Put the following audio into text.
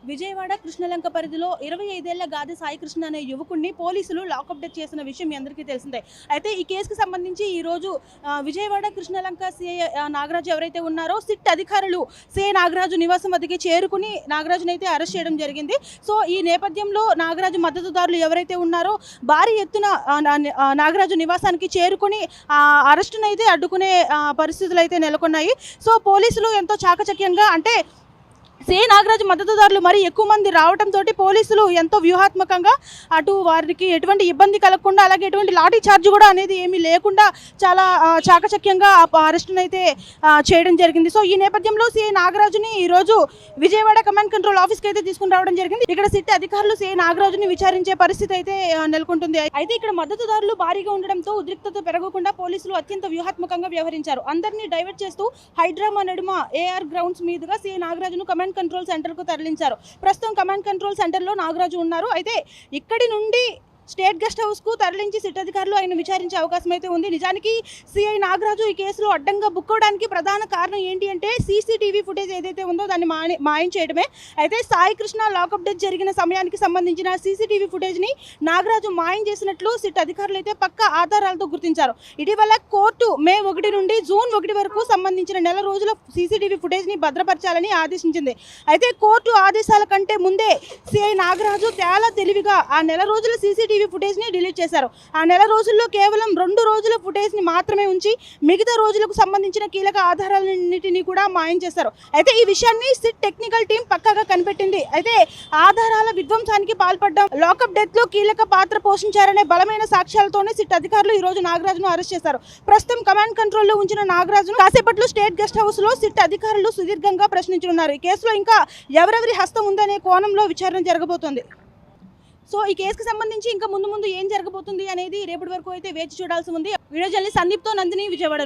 విజయవాడ కృష్ణలంక పరిధిలో 25 ఏళ్ల గాదె సాయికృష్ణ అనే యువకుడిని పోలీసులు లాకప్ డెత్ చేసిన విషయం మీ అందరికీ తెలిసిందే. అయితే ఈ కేసుకు సంబంధించి ఈ రోజు విజయవాడ కృష్ణలంక సీఐ నాగరాజు ఎవరైతే ఉన్నారో సిట్ అధికారులు సీఐ నాగరాజు నివాసం వద్దకి చేరుకుని నాగరాజునైతే అరెస్ట్ చేయడం జరిగింది. సో ఈ నేపథ్యంలో నాగరాజు మద్దతుదారులు ఎవరైతే ఉన్నారో భారీ ఎత్తున నాగరాజు నివాసానికి చేరుకుని అరెస్టునైతే అడ్డుకునే పరిస్థితులు అయితే నెలకొన్నాయి. సో పోలీసులు ఎంతో చాకచక్యంగా అంటే సీఐ నాగరాజు మద్దతుదారులు మరి ఎక్కువ మంది రావడంతో పోలీసులు ఎంతో వ్యూహాత్మకంగా అటు వారికి ఎటువంటి ఇబ్బంది కలగకుండా అలాగే ఎటువంటి లాఠీ చార్జ్ కూడా అనేది ఏమీ లేకుండా చాలా చాకచక్యంగా అరెస్టును అయితే చేయడం జరిగింది. సో ఈ నేపథ్యంలో సీఐ నాగరాజుని ఈరోజు విజయవాడ కమాండ్ కంట్రోల్ ఆఫీస్కి అయితే తీసుకుని రావడం జరిగింది. ఇక్కడ సిట్ అధికారులు సీఐ నాగరాజుని విచారించే పరిస్థితి అయితే నెలకొంటుంది. అయితే ఇక్కడ మద్దతుదారులు భారీగా ఉండడంతో ఉద్రిక్తత పెరగకుండా పోలీసులు అత్యంత వ్యూహాత్మకంగా వ్యవహరించారు. అందరినీ డైవర్ట్ చేస్తూ హైడ్రామా నడుమ ఏఆర్ గ్రౌండ్స్ మీదుగా సీఐ నాగరాజును కమాండ్ కంట్రోల్ సెంటర్ కు తరలించారు. ప్రస్తుతం కమాండ్ కంట్రోల్ సెంటర్ లో నాగరాజు ఉన్నారు. అయితే ఇక్కడి నుండి స్టేట్ గెస్ట్ హౌస్ కు తరలించి సిట్ అధికారులు ఆయన విచారించే అవకాశం అయితే ఉంది. నిజానికి సిఐ నాగరాజు ఈ కేసులో అడ్డంగా బుక్ అవడానికి ప్రధాన కారణం ఏంటి అంటే సీసీటీవీ ఫుటేజ్ ఏదైతే ఉందో దాన్ని మాయం చేయడమే. అయితే సాయి కృష్ణ లాకప్ డెత్ జరిగిన సమయానికి సంబంధించిన సీసీటీవీ ఫుటేజ్ ని నాగరాజు మాయం చేసినట్లు సిట్ అధికారులు అయితే పక్కా ఆధారాలతో గుర్తించారు. ఇటీవల కోర్టు మే 1 నుండి జూన్ 1 వరకు సంబంధించిన నెల రోజుల సీసీటీవీ ఫుటేజ్ ని భద్రపరచాలని ఆదేశించింది. అయితే కోర్టు ఆదేశాల కంటే ముందే సిఐ నాగరాజు చాలా తెలివిగా ఆ నెల రోజుల సీసీటీవీ ఫుటేజ్ ని డిలీట్ చేశారు. ఆ నెల రోజుల్లో కేవలం 2 రోజుల ఫుటేజ్ ని మాత్రమే ఉంచి మిగతా రోజులకు సంబంధించిన కీలక ఆధారాలన్నింటినీ కూడా మాయం చేశారు. అయితే ఈ విషయాన్ని సిట్ టెక్నికల్ టీం పక్కాగా కనిపెట్టింది. అయితే ఆధారాల విధ్వంసానికి పాల్పడడం లాకప్ డెత్ లో కీలక పాత్ర పోషించారనే బలమైన సాక్ష్యాలతోనే సిట్ అధికారులు ఈ రోజు నాగరాజును అరెస్ట్ చేశారు. ప్రస్తుతం కమాండ్ కంట్రోల్ లో ఉంచిన నాగరాజును కాసేపట్లో స్టేట్ గెస్ట్ హౌస్ లో సిట్ అధికారులు సుదీర్ఘంగా ప్రశ్నించనున్నారు. ఈ కేసులో ఇంకా ఎవరెవరి హస్తం ఉందనే కోణంలో విచారణ జరగబోతోంది. సో ఈ కేసుకు సంబంధించి ఇంకా ముందు ఏం జరగబోతుంది అనేది రేపటి వరకు అయితే వేచి చూడాల్సి ఉంది. వీడియో జర్నలిస్ట్ సందీప్తో నందిని, విజయవాడ.